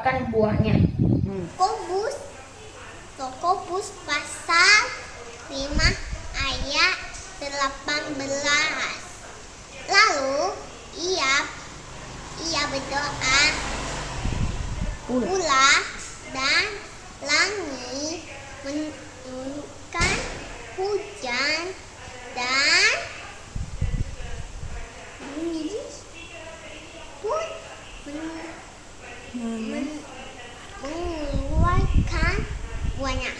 makan buahnya. Yakobus pasal 5 ayat 18. Lalu ia berdoa pula dan langit menurunkan hujan dan bumi pun mengeluarkan buahnya.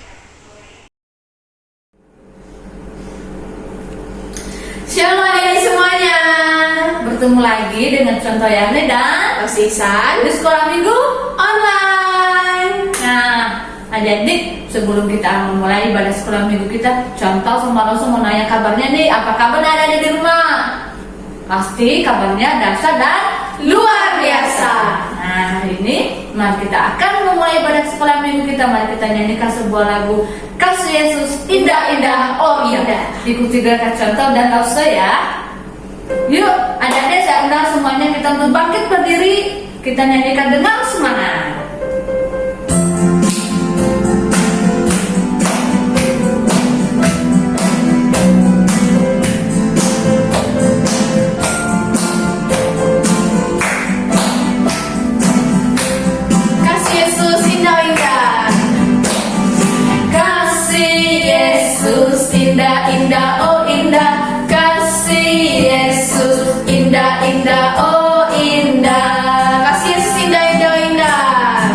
Shalom adik-adik semuanya, bertemu lagi dengan Contoh Yani dan Isan di sekolah minggu online. Nah adik-adik, sebelum kita memulai ibadah sekolah minggu kita, Contoh sama Rosa mau nanya kabarnya nih. Apa kabar adik-adik di rumah? Pasti kabarnya dahsyat dan luar biasa. Nah hari ini mari kita akan memulai ibadah sekolah minggu kita. Mari kita nyanyikan sebuah lagu Kasih Yesus Indah-Indah Oh Indah. Ikuti gerakan Contoh dan Rosa ya. Yuk adik-adik, saya undang semuanya kita untuk bangkit berdiri. Kita nyanyikan dengan semangat. Indah, oh indah, kasih Yesus indah-indah, oh indah, kasih Yesus indah-indah, indah,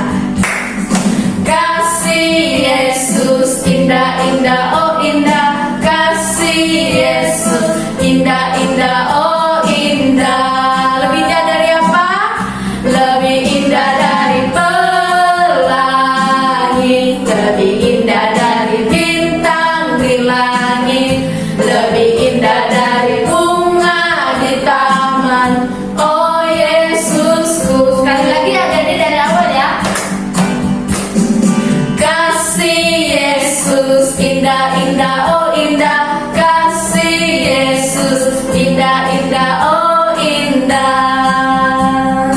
kasih Yesus indah-indah, oh indah, kasih Yesus indah-indah, oh indah. Lebih indah dari apa? Lebih indah dari pelangi, lebih indah dari bintang di langit, lebih indah dari bunga di taman. Oh Yesusku. Sekali lagi adik-adik dari awal ya. Kasih Yesus indah-indah, oh indah, kasih Yesus indah-indah, oh indah,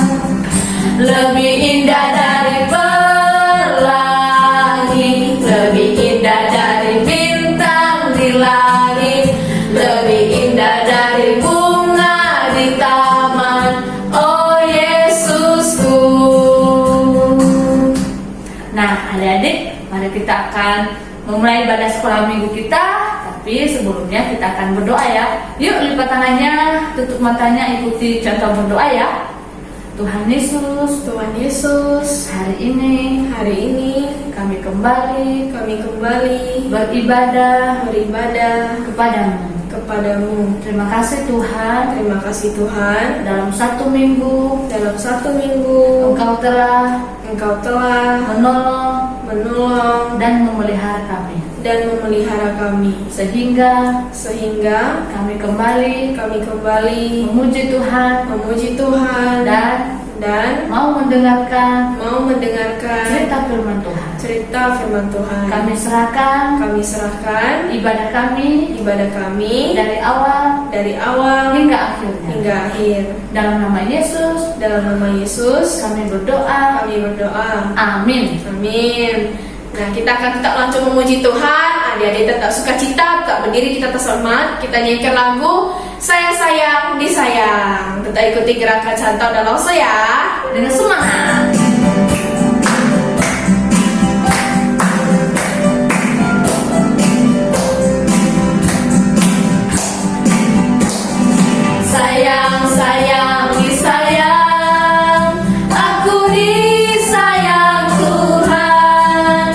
lebih indah dari pelangi, lebih indah dari bintang di langit, lebih indah dari bunga di taman. Oh Yesusku. Nah adik-adik, mari kita akan memulai ibadah sekolah minggu kita. Tapi sebelumnya kita akan berdoa ya. Yuk lipat tangannya, tutup matanya, ikuti contoh berdoa ya. Tuhan Yesus, hari ini kami kembali beribadah kepadamu. Terima kasih Tuhan, dalam satu minggu Engkau telah menolong dan memelihara kami, sehingga kami kembali memuji Tuhan dan mau mendengarkan cerita firman Tuhan. Kami serahkan ibadah kami dari awal hingga akhir. Dalam nama Yesus kami berdoa. Amin. Nah, kita akan tetap langsung memuji Tuhan. Adik-adik tetap sukacita, tetap berdiri, kita tersemangat. Kita nyanyikan lagu Sayang Disayang. Tetap ikuti gerakan Contoh dan Rosa ya, dengan semangat. Sayang disayang, aku disayang Tuhan,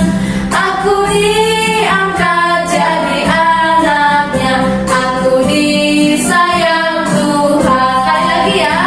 aku diangkat jadi anaknya, aku disayang Tuhan. Sekali lagi ya.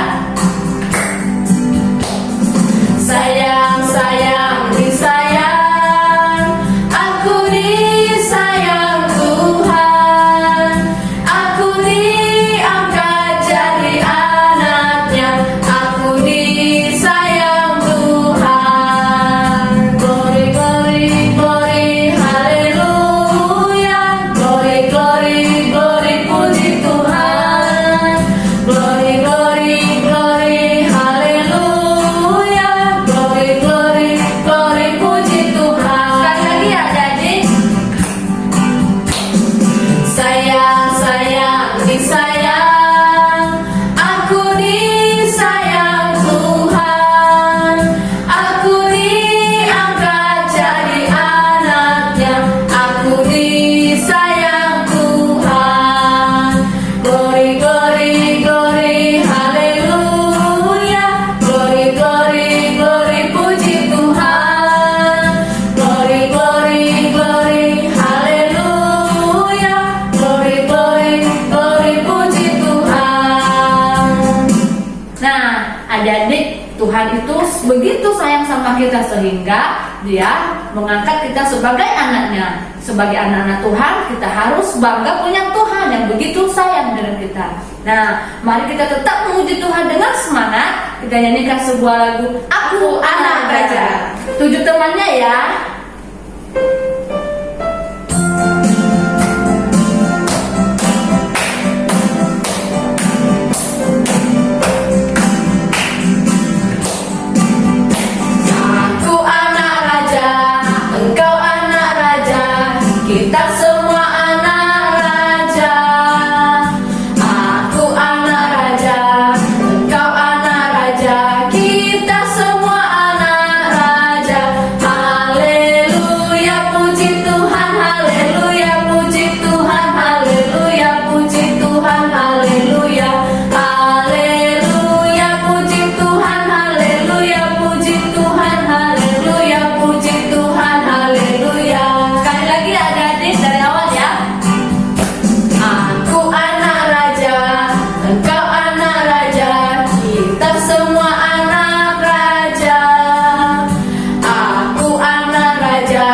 Tuhan itu begitu sayang sama kita sehingga Dia mengangkat kita sebagai anaknya. Sebagai anak-anak Tuhan, kita harus bangga punya Tuhan yang begitu sayang dengan kita. Nah, mari kita tetap memuji Tuhan dengan semangat. Kita nyanyikan sebuah lagu Aku Anak Raja. 7 temannya ya. Kita semua anak raja. Aku anak raja, engkau anak raja. Kita semua anak raja. Haleluya, puji Tuhan. Haleluya, puji Tuhan. Haleluya, puji Tuhan. Haleluya. Haleluya, puji Tuhan. Haleluya, puji Tuhan. Haleluya, puji Tuhan. Haleluya. Sekali lagi adik-adik dari awal ya. Aku anak raja, engkau anak raja, kita semua anak raja. Aku anak raja,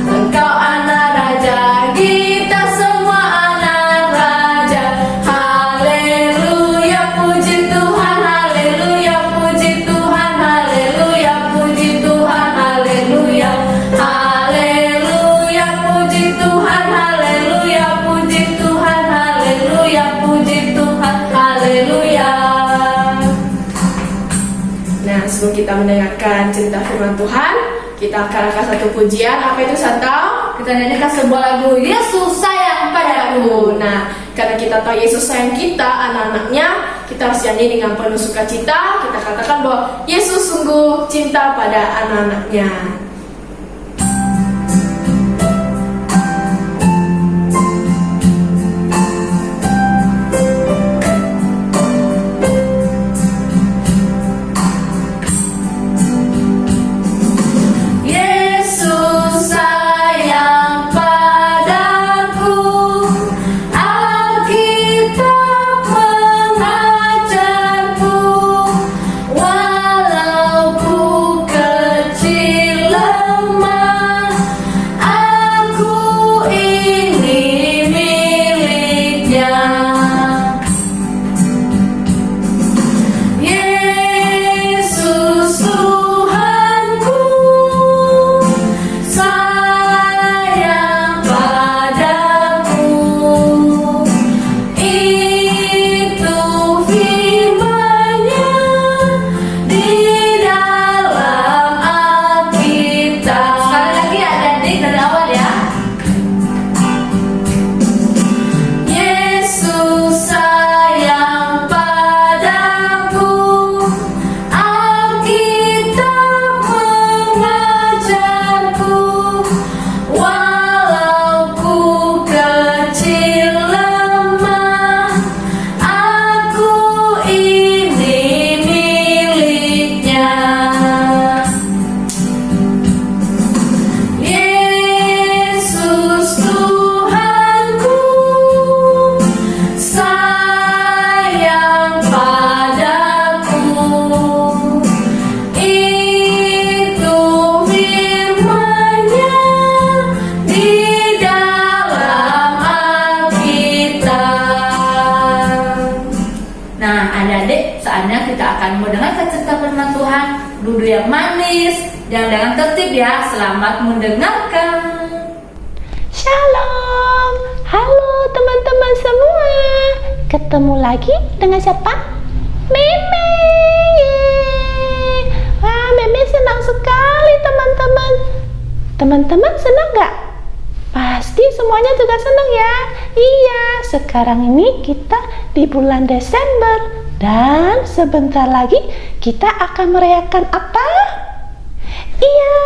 engkau anak raja, kita semua anak raja. Haleluya, puji Tuhan. Haleluya, puji Tuhan. Haleluya, puji Tuhan. Haleluya. Haleluya, puji Tuhan. Haleluya, puji Tuhan. Haleluya, puji Tuhan. Haleluya. Nah, sebelum kita mendengarkan cerita firman Tuhan, kita akan angkat satu pujian. Apa itu, Santa? Kita nyanyikan sebuah lagu Yesus sayang padaku. Nah, karena kita tahu Yesus sayang kita, anak-anaknya, kita harus nyanyi dengan penuh sukacita. Kita katakan bahwa Yesus sungguh cinta pada anak-anaknya. Yesus sayang padaku, Alkitab mengajarku, walau ku kecil lemah, aku ini miliknya. Yesus Tuhanku sayang padaku, itu firman-Nya di dalam Alkitab. Sekali lagi adik-adik dari awal ya. Yesus sayang padaku, Alkitab mengajarku, walau ku kecil lemah, aku ini miliknya. Yesus Tuhanku sayang padaku, itu firman-Nya di dalam Alkitab. Nah, adik-adik, saatnya kita akan mendengarkan cerita firman Tuhan. Duduk yang manis, jangan dengan tertib ya. Selamat mendengarkan. Shalom, halo teman-teman semua. Ketemu lagi dengan siapa? Meme. Wah, Meme senang sekali teman-teman. Teman-teman senang gak? Pasti semuanya juga senang ya. Iya, sekarang ini kita di bulan Desember. Dan sebentar lagi kita akan merayakan apa? Iya,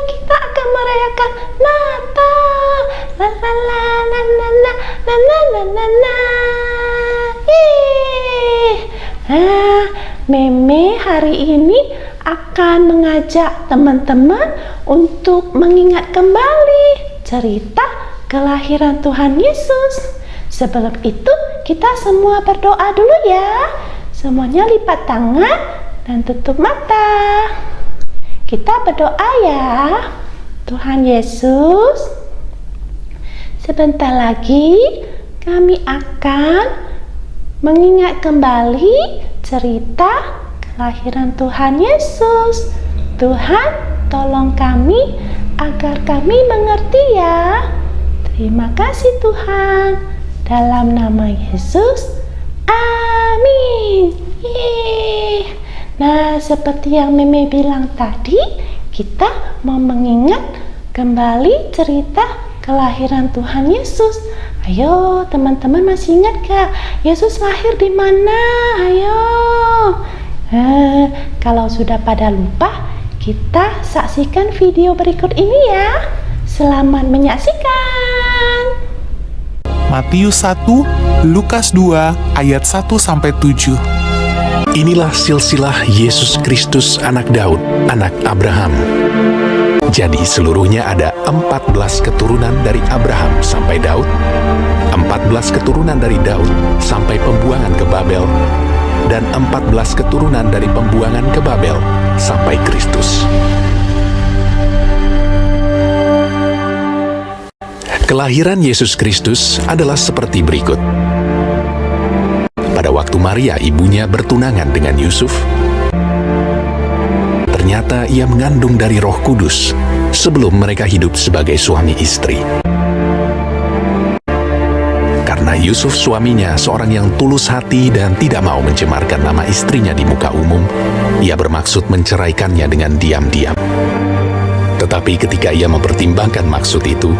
kita akan merayakan Natal. La la la la la la la la la la la. Nah, Meme hari ini akan mengajak teman-teman untuk mengingat kembali cerita kelahiran Tuhan Yesus. Sebelum itu kita semua berdoa dulu ya. Semuanya lipat tangan dan tutup mata. Kita berdoa ya. Tuhan Yesus, sebentar lagi kami akan mengingat kembali cerita kelahiran Tuhan Yesus. Tuhan, tolong kami agar kami mengerti ya. Terima kasih Tuhan. Dalam nama Yesus, amin. Yeay. Nah, seperti yang Meme bilang tadi, kita mau mengingat kembali cerita kelahiran Tuhan Yesus. Ayo, teman-teman masih ingat gak? Yesus lahir di mana? Ayo. Kalau sudah pada lupa, kita saksikan video berikut ini ya. Selamat menyaksikan. Matius 1, Lukas 2, ayat 1-7. Inilah silsilah Yesus Kristus anak Daud, anak Abraham. Jadi seluruhnya ada 14 keturunan dari Abraham sampai Daud, 14 keturunan dari Daud sampai pembuangan ke Babel, dan 14 keturunan dari pembuangan ke Babel sampai Kristus. Kelahiran Yesus Kristus adalah seperti berikut. Pada waktu Maria ibunya bertunangan dengan Yusuf, ternyata ia mengandung dari Roh Kudus sebelum mereka hidup sebagai suami istri. Karena Yusuf suaminya seorang yang tulus hati dan tidak mau mencemarkan nama istrinya di muka umum, ia bermaksud menceraikannya dengan diam-diam. Tetapi ketika ia mempertimbangkan maksud itu,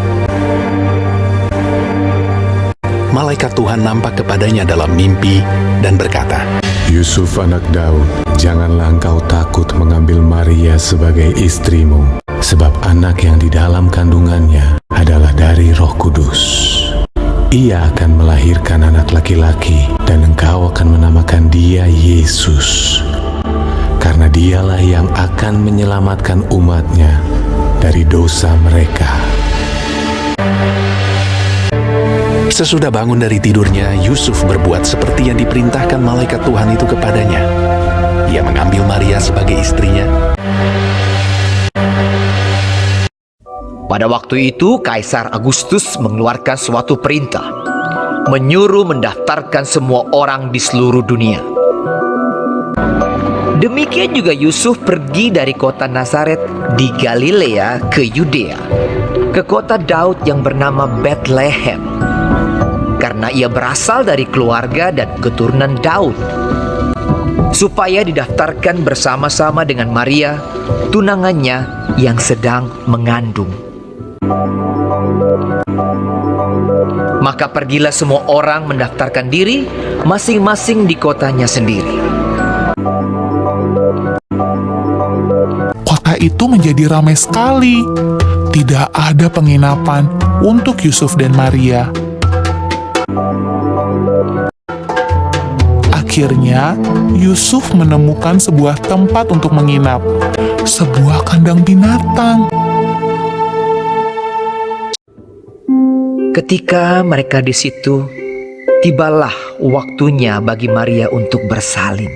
malaikat Tuhan nampak kepadanya dalam mimpi dan berkata, Yusuf anak Daud, janganlah engkau takut mengambil Maria sebagai istrimu, sebab anak yang di dalam kandungannya adalah dari Roh Kudus. Ia akan melahirkan anak laki-laki, dan engkau akan menamakan dia Yesus, karena dialah yang akan menyelamatkan umatnya dari dosa mereka. Sesudah bangun dari tidurnya, Yusuf berbuat seperti yang diperintahkan malaikat Tuhan itu kepadanya. Ia mengambil Maria sebagai istrinya. Pada waktu itu, Kaisar Agustus mengeluarkan suatu perintah, menyuruh mendaftarkan semua orang di seluruh dunia. Demikian juga Yusuf pergi dari kota Nazaret di Galilea ke Yudea, ke kota Daud yang bernama Bethlehem, karena ia berasal dari keluarga dan keturunan Daud, supaya didaftarkan bersama-sama dengan Maria, tunangannya yang sedang mengandung. Maka pergilah semua orang mendaftarkan diri masing-masing di kotanya sendiri. Kota itu menjadi ramai sekali. Tidak ada penginapan untuk Yusuf dan Maria. Akhirnya, Yusuf menemukan sebuah tempat untuk menginap, sebuah kandang binatang. Ketika mereka di situ, tibalah waktunya bagi Maria untuk bersalin,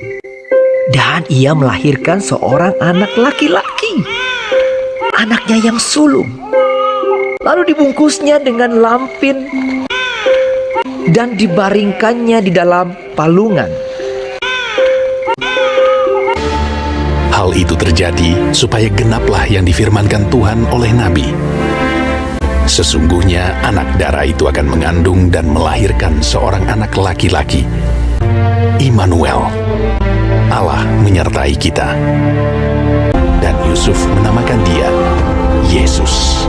dan ia melahirkan seorang anak laki-laki, anaknya yang sulung. Lalu dibungkusnya dengan lampin dan dibaringkannya di dalam palungan. Hal itu terjadi supaya genaplah yang difirmankan Tuhan oleh Nabi. Sesungguhnya anak darah itu akan mengandung dan melahirkan seorang anak laki-laki. Immanuel, Allah menyertai kita. Dan Yusuf menamakan dia Yesus.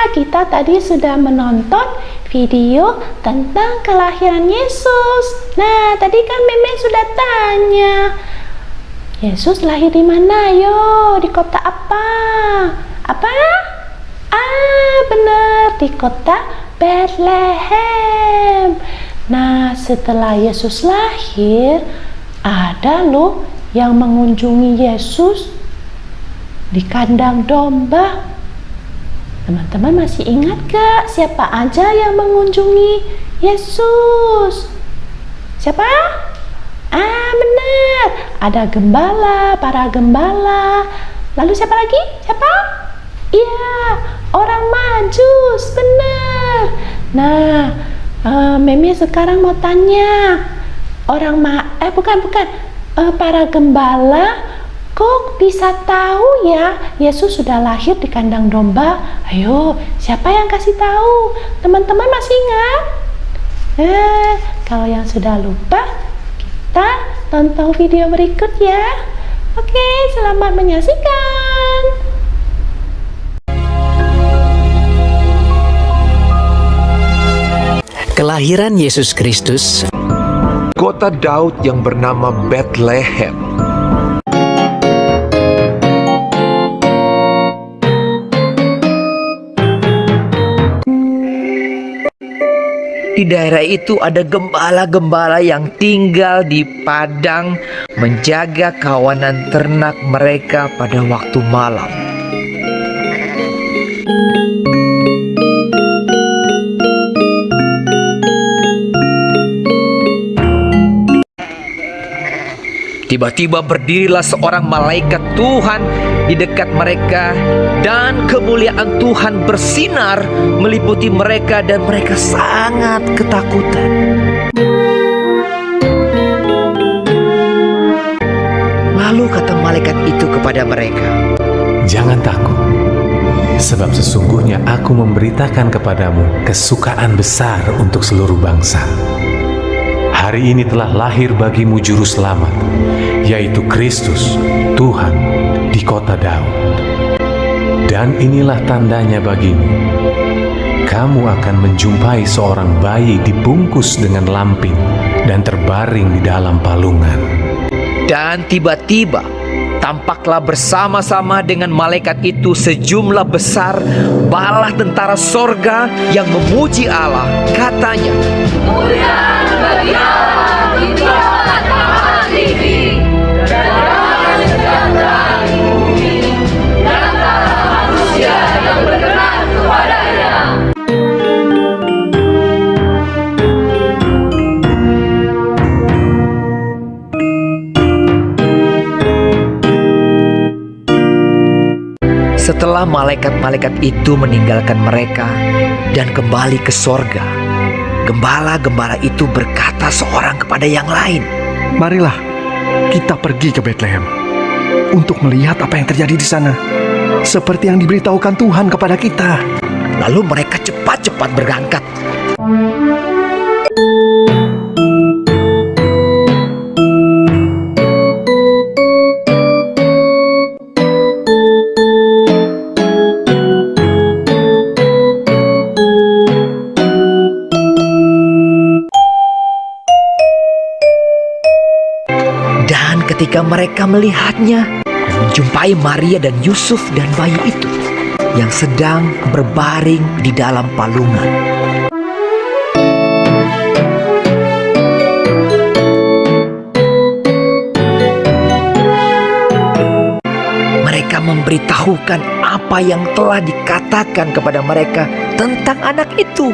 Kita tadi sudah menonton video tentang kelahiran Yesus. Nah, tadi kan Meme sudah tanya, Yesus lahir di mana? Yo, di kota apa? Apa? Benar, di kota Bethlehem. Nah, setelah Yesus lahir, ada loh yang mengunjungi Yesus di kandang domba? Teman-teman masih ingat gak siapa aja yang mengunjungi Yesus? Siapa? Benar, ada gembala, para gembala. Lalu siapa lagi? Siapa? Iya, orang Majus, benar. Nah, Meme sekarang mau tanya, para gembala kok bisa tahu ya Yesus sudah lahir di kandang domba? Ayo, siapa yang kasih tahu? Teman-teman masih ingat? Kalau yang sudah lupa, kita tonton video berikut ya. Oke, selamat menyaksikan. Kelahiran Yesus Kristus. Kota Daud yang bernama Bethlehem. Di daerah itu ada gembala-gembala yang tinggal di padang menjaga kawanan ternak mereka pada waktu malam. Tiba-tiba berdirilah seorang malaikat Tuhan di dekat mereka, dan kemuliaan Tuhan bersinar meliputi mereka, dan mereka sangat ketakutan. Lalu kata malaikat itu kepada mereka, Jangan takut, sebab sesungguhnya aku memberitakan kepadamu kesukaan besar untuk seluruh bangsa. Hari ini telah lahir bagimu juru selamat, yaitu Kristus, Tuhan, di kota Daud. Dan inilah tandanya bagimu. Kamu akan menjumpai seorang bayi dibungkus dengan lampin dan terbaring di dalam palungan. dan tiba-tiba tampaklah bersama-sama dengan malaikat itu sejumlah besar bala tentara sorga yang memuji Allah. Katanya, setelah malaikat-malaikat itu meninggalkan mereka dan kembali ke sorga, gembala-gembala itu berkata seorang kepada yang lain, Marilah kita pergi ke Bethlehem untuk melihat apa yang terjadi di sana, seperti yang diberitahukan Tuhan kepada kita. Lalu mereka cepat-cepat berangkat. Dan ketika mereka melihatnya, menjumpai Maria dan Yusuf dan bayi itu yang sedang berbaring di dalam palungan. Mereka memberitahukan apa yang telah dikatakan kepada mereka tentang anak itu.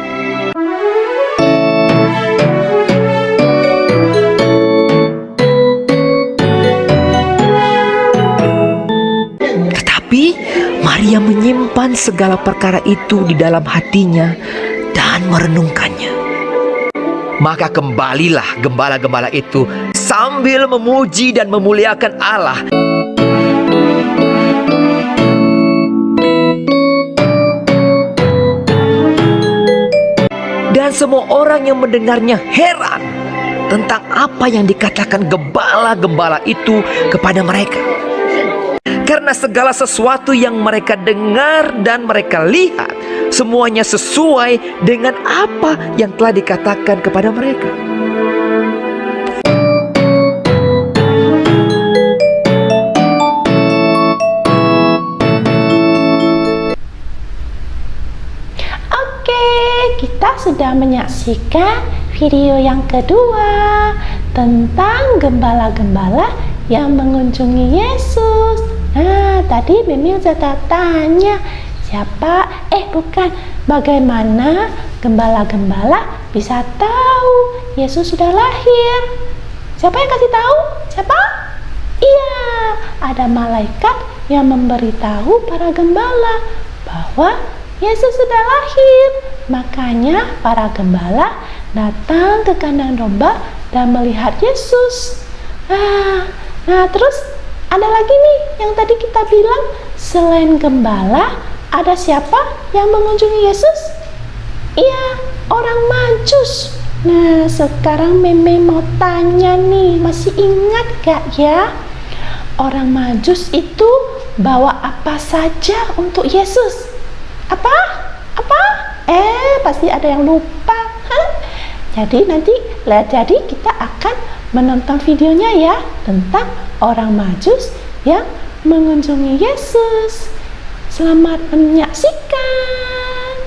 Maria menyimpan segala perkara itu di dalam hatinya dan merenungkannya. Maka kembalilah gembala-gembala itu sambil memuji dan memuliakan Allah. Dan semua orang yang mendengarnya heran tentang apa yang dikatakan gembala-gembala itu kepada mereka. Karena segala sesuatu yang mereka dengar dan mereka lihat, semuanya sesuai dengan apa yang telah dikatakan kepada mereka. Oke, kita sudah menyaksikan video yang kedua tentang gembala-gembala yang mengunjungi Yesus? Nah, tadi Mimi sudah tanya, bagaimana gembala-gembala bisa tahu Yesus sudah lahir? Siapa yang kasih tahu? Siapa? Iya, ada malaikat yang memberitahu para gembala bahwa Yesus sudah lahir. Makanya para gembala datang ke kandang domba dan melihat Yesus. Nah, terus ada lagi nih yang tadi kita bilang, selain gembala, ada siapa yang mengunjungi Yesus? Iya, orang Majus. Nah, sekarang Meme mau tanya nih, masih ingat gak ya? Orang Majus itu bawa apa saja untuk Yesus? Apa? Pasti ada yang lupa. Jadi kita akan menonton videonya ya, tentang orang Majus yang mengunjungi Yesus. Selamat menyaksikan.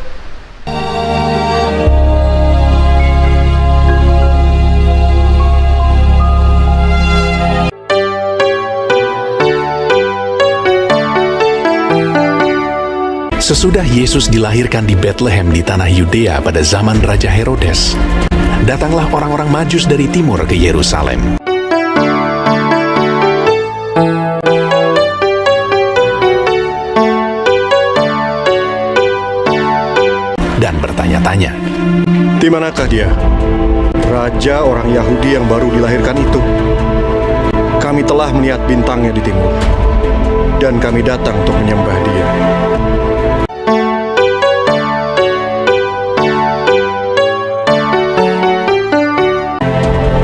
Sesudah Yesus dilahirkan di Bethlehem di tanah Yudea pada zaman Raja Herodes, datanglah orang-orang Majus dari timur ke Yerusalem. Dan bertanya-tanya, Di manakah dia? Raja orang Yahudi yang baru dilahirkan itu. Kami telah melihat bintangnya di timur, dan kami datang untuk menyembah dia.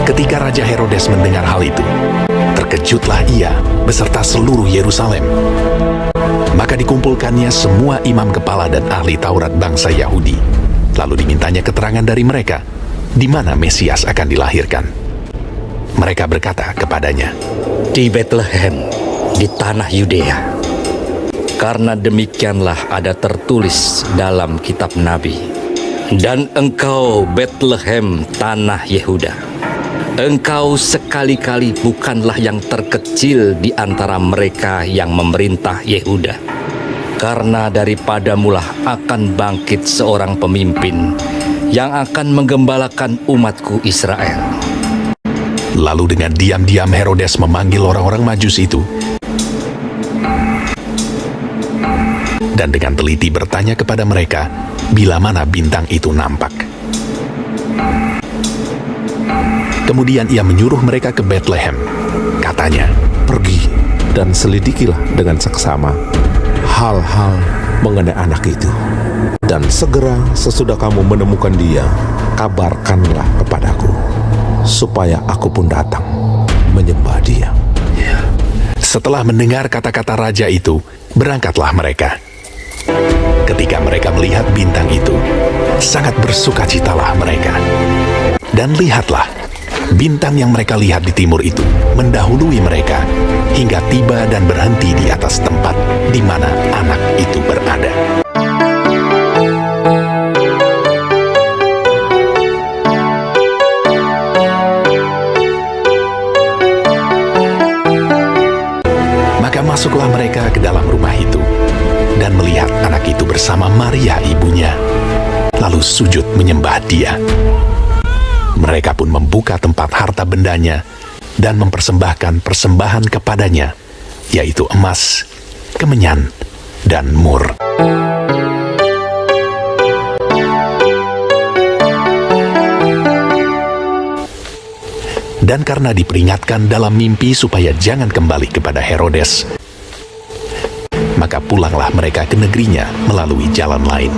Ketika Raja Herodes mendengar hal itu, terkejutlah ia beserta seluruh Yerusalem. Maka dikumpulkannya semua imam kepala dan ahli Taurat bangsa Yahudi. Lalu dimintanya keterangan dari mereka, di mana Mesias akan dilahirkan. Mereka berkata kepadanya, Di Bethlehem, di tanah Yudea. Karena demikianlah ada tertulis dalam kitab Nabi. Dan engkau Bethlehem, tanah Yehuda, engkau sekali-kali bukanlah yang terkecil di antara mereka yang memerintah Yehuda. Karena daripadamulah akan bangkit seorang pemimpin yang akan menggembalakan umatku Israel. Lalu dengan diam-diam Herodes memanggil orang-orang Majus itu, dan dengan teliti bertanya kepada mereka, bila mana bintang itu nampak. Kemudian ia menyuruh mereka ke Bethlehem. Katanya, Pergi dan selidikilah dengan seksama hal-hal mengenai anak itu. Dan segera sesudah kamu menemukan dia, kabarkanlah kepadaku, supaya aku pun datang menyembah dia. setelah mendengar kata-kata raja itu, berangkatlah mereka. Ketika mereka melihat bintang itu, sangat bersukacitalah mereka. Dan lihatlah, bintang yang mereka lihat di timur itu mendahului mereka hingga tiba dan berhenti di atas tempat di mana anak itu berada. Maka masuklah mereka ke dalam rumah itu dan melihat anak itu bersama Maria ibunya, lalu sujud menyembah dia. Mereka pun membuka tempat harta bendanya dan mempersembahkan persembahan kepadanya, yaitu emas, kemenyan, dan mur. Dan karena diperingatkan dalam mimpi supaya jangan kembali kepada Herodes, maka pulanglah mereka ke negerinya melalui jalan lain.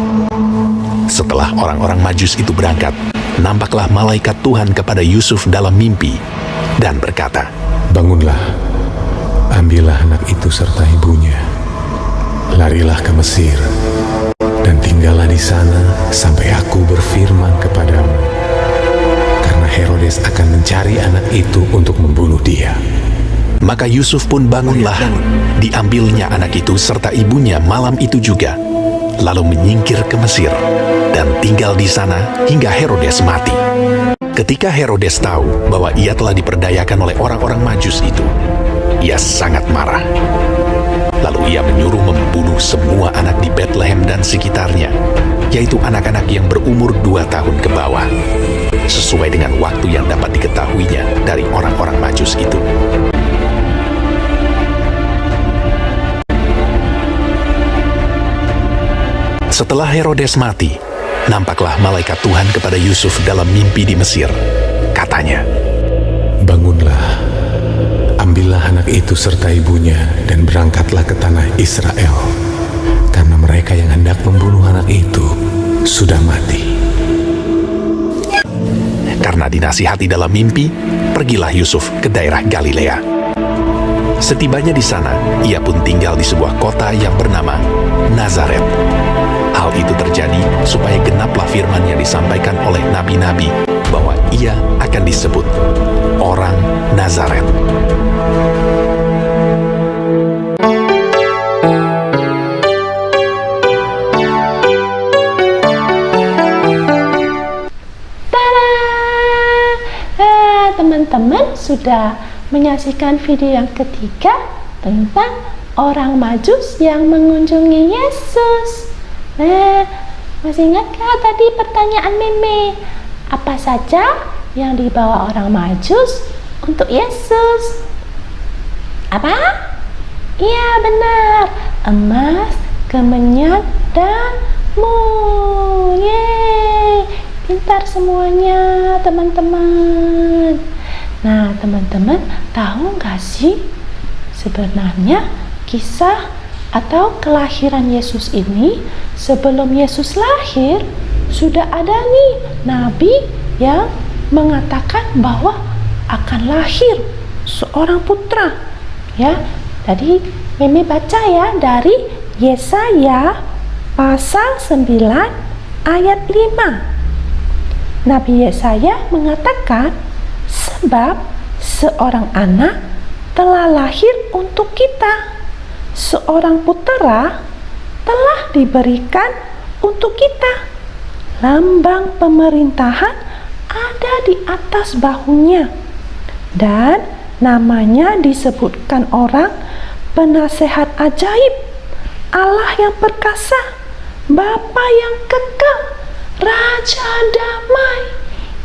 Setelah orang-orang Majus itu berangkat, nampaklah malaikat Tuhan kepada Yusuf dalam mimpi dan berkata, Bangunlah, ambillah anak itu serta ibunya, larilah ke Mesir, dan tinggallah di sana sampai aku berfirman kepadamu, karena Herodes akan mencari anak itu untuk membunuh dia. Maka Yusuf pun bangunlah, diambilnya anak itu serta ibunya malam itu juga, lalu menyingkir ke Mesir dan tinggal di sana hingga Herodes mati. Ketika Herodes tahu bahwa ia telah diperdayakan oleh orang-orang Majus itu, ia sangat marah. Lalu ia menyuruh membunuh semua anak di Bethlehem dan sekitarnya, yaitu anak-anak yang berumur 2 tahun ke bawah, sesuai dengan waktu yang dapat diketahuinya dari orang-orang Majus itu. Setelah Herodes mati, nampaklah malaikat Tuhan kepada Yusuf dalam mimpi di Mesir. Katanya, Bangunlah, ambillah anak itu serta ibunya dan berangkatlah ke tanah Israel, karena mereka yang hendak membunuh anak itu sudah mati. karena dinasihati dalam mimpi, pergilah Yusuf ke daerah Galilea. Setibanya di sana, ia pun tinggal di sebuah kota yang bernama Nazaret. Hal itu terjadi supaya genaplah firman yang disampaikan oleh nabi-nabi bahwa ia akan disebut orang Nazaret. Teman-teman sudah menyaksikan video yang ketiga tentang orang Majus yang mengunjungi Yesus. Masih ingatkah tadi pertanyaan Meme? Apa saja yang dibawa orang Majus untuk Yesus? Apa? Iya benar, emas, kemenyan, dan mur. Yeay, pintar semuanya teman-teman. Nah teman-teman tahu nggak sih sebenarnya kisah atau kelahiran Yesus ini? Sebelum Yesus lahir sudah ada nih nabi yang mengatakan bahwa akan lahir seorang putra. Ya, tadi Meme baca ya dari Yesaya pasal 9 ayat 5. Nabi Yesaya mengatakan, sebab seorang anak telah lahir untuk kita, seorang putera telah diberikan untuk kita. Lambang pemerintahan ada di atas bahunya, dan namanya disebutkan orang penasehat ajaib, Allah yang perkasa, Bapa yang kekal, Raja damai.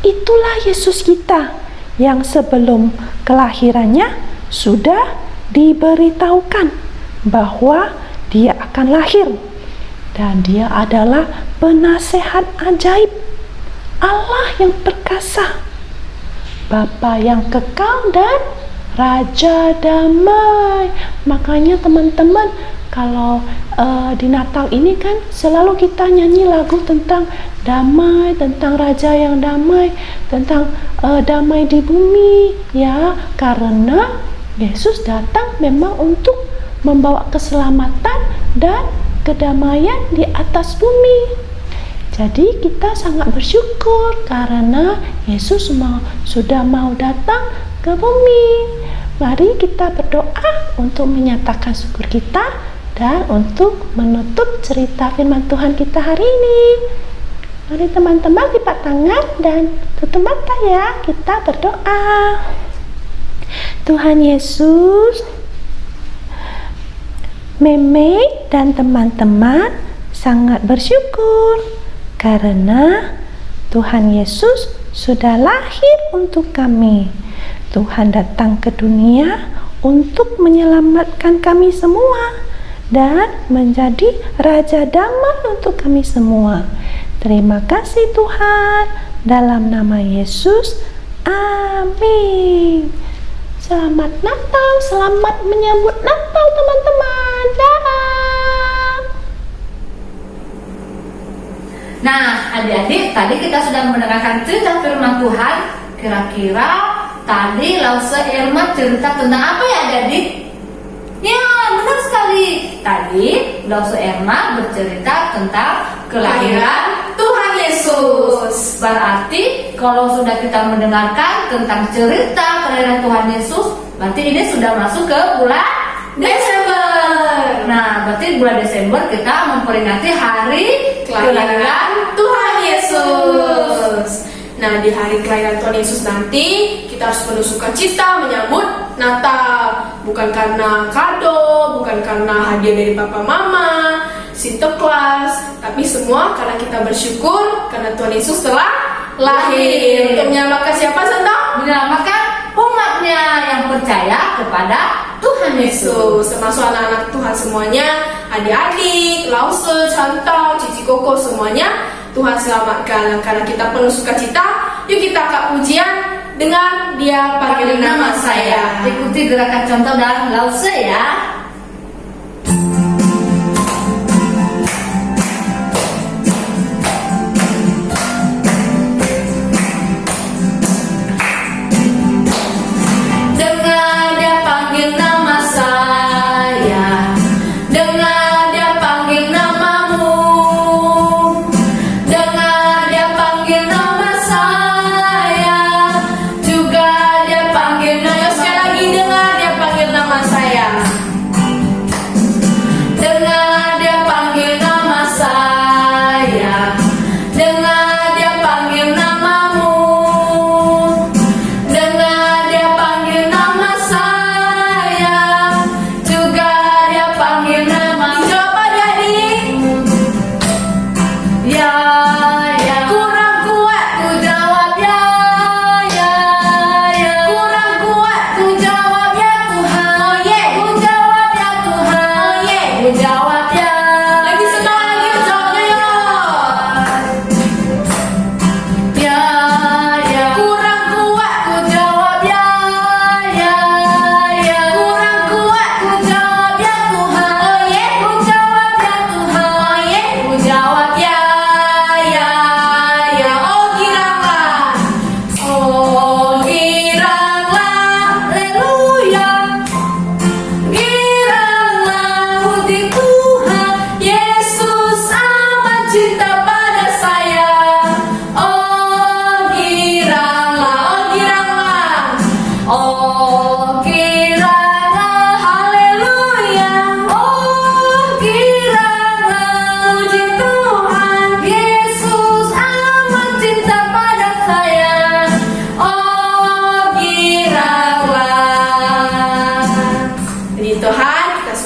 Itulah Yesus kita yang sebelum kelahirannya sudah diberitahukan bahwa dia akan lahir, dan dia adalah penasehat ajaib, Allah yang perkasa, Bapa yang kekal, dan Raja damai. Makanya teman-teman kalau di Natal ini kan selalu kita nyanyi lagu tentang damai, tentang Raja yang damai, tentang damai di bumi, ya, karena Yesus datang memang untuk membawa keselamatan dan kedamaian di atas bumi. Jadi kita sangat bersyukur karena Yesus sudah mau datang ke bumi. Mari kita berdoa untuk menyatakan syukur kita dan untuk menutup cerita firman Tuhan kita hari ini. Mari teman-teman lipat tangan dan tutup mata ya, kita berdoa. Tuhan Yesus, Meme dan teman-teman sangat bersyukur karena Tuhan Yesus sudah lahir untuk kami. Tuhan datang ke dunia untuk menyelamatkan kami semua dan menjadi Raja damai untuk kami semua. Terima kasih Tuhan, dalam nama Yesus, amin. Selamat Natal, selamat menyambut Natal teman-teman. Dah. Nah, adik-adik, tadi kita sudah mendengarkan cerita firman Tuhan. Kira-kira tadi Lause Irma cerita tentang apa ya adik-adik? Ya, benar sekali. Tadi Lause Irma bercerita tentang kelahiran Tuhan Yesus. Berarti kalau sudah kita mendengarkan tentang cerita kelahiran Tuhan Yesus, berarti ini sudah masuk ke bulan Desember. Nah, berarti bulan Desember kita memperingati hari kelahiran Tuhan Yesus. Nah, di hari kelahiran Tuhan Yesus nanti kita harus penuh sukacita menyambut Natal. Bukan karena kado, bukan karena hadiah dari papa mama, Sinterklas, tapi semua karena kita bersyukur karena Tuhan Yesus telah lahir. Untuk menyelamatkan siapa, Santo? Menyelamatkan umatnya yang percaya kepada Tuhan Yesus. Termasuk anak-anak Tuhan semuanya, adik-adik, Lause, Chantal, Cici Koko, semuanya Tuhan selamatkan. Karena kita penuh sukacita, yuk kita angkat pujian dengan Dia panggil nama saya. Ikuti gerakan contoh dalam Lause ya.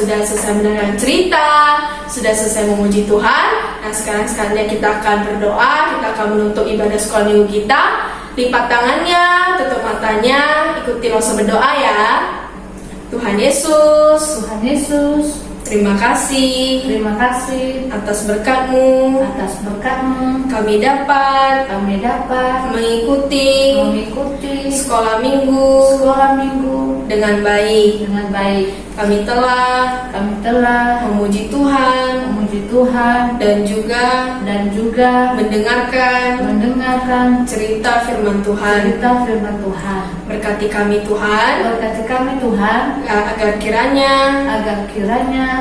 sudah selesai mendengar cerita, sudah selesai memuji Tuhan. Nah, sekarang saatnya kita akan berdoa, kita akan menutup ibadah sekolah minggu kita. Lipat tangannya, tutup matanya, ikuti Lause berdoa ya. Tuhan Yesus, terima kasih atas berkat-Mu. Kami dapat mengikuti sekolah minggu dengan baik. Kami telah memuji Tuhan dan juga mendengarkan cerita firman Tuhan. Berkati kami Tuhan, agar kiranya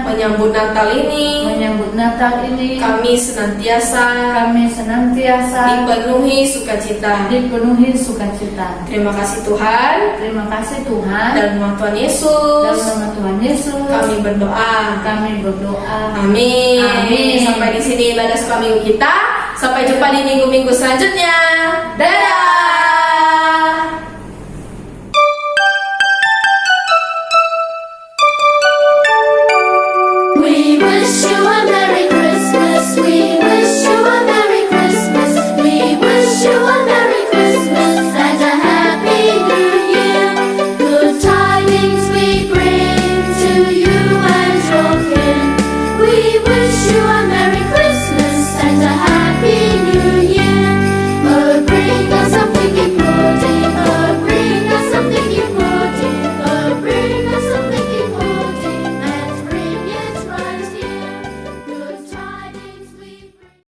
menyambut Natal ini kami senantiasa dipenuhi sukacita. Terima kasih Tuhan. Dalam nama Tuhan Yesus kami berdoa. Amin. Sampai di sini ibadah sekolah minggu kita. Sampai jumpa di minggu-minggu selanjutnya. Dadah.